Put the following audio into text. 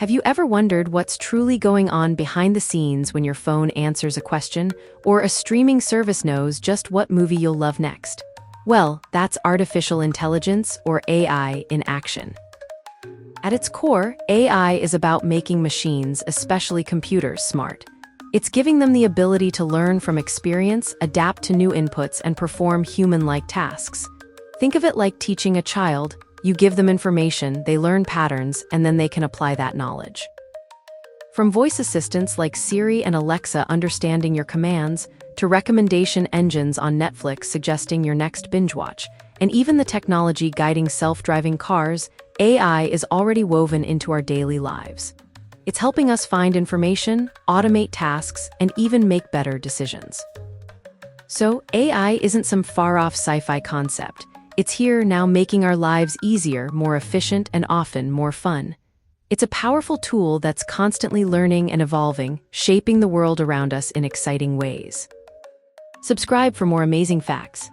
Have you ever wondered what's truly going on behind the scenes when your phone answers a question, or a streaming service knows just what movie you'll love next? Well, that's artificial intelligence, or AI, in action. At its core, AI is about making machines, especially computers, smart. It's giving them the ability to learn from experience, adapt to new inputs, and perform human-like tasks. Think of it like teaching a child. You give them information, they learn patterns, and then they can apply that knowledge. From voice assistants like Siri and Alexa understanding your commands, to recommendation engines on Netflix suggesting your next binge watch, and even the technology guiding self-driving cars, AI is already woven into our daily lives. It's helping us find information, automate tasks, and even make better decisions. So, AI isn't some far-off sci-fi concept. It's here now, making our lives easier, more efficient, and often more fun. It's a powerful tool that's constantly learning and evolving, shaping the world around us in exciting ways. Subscribe for more amazing facts.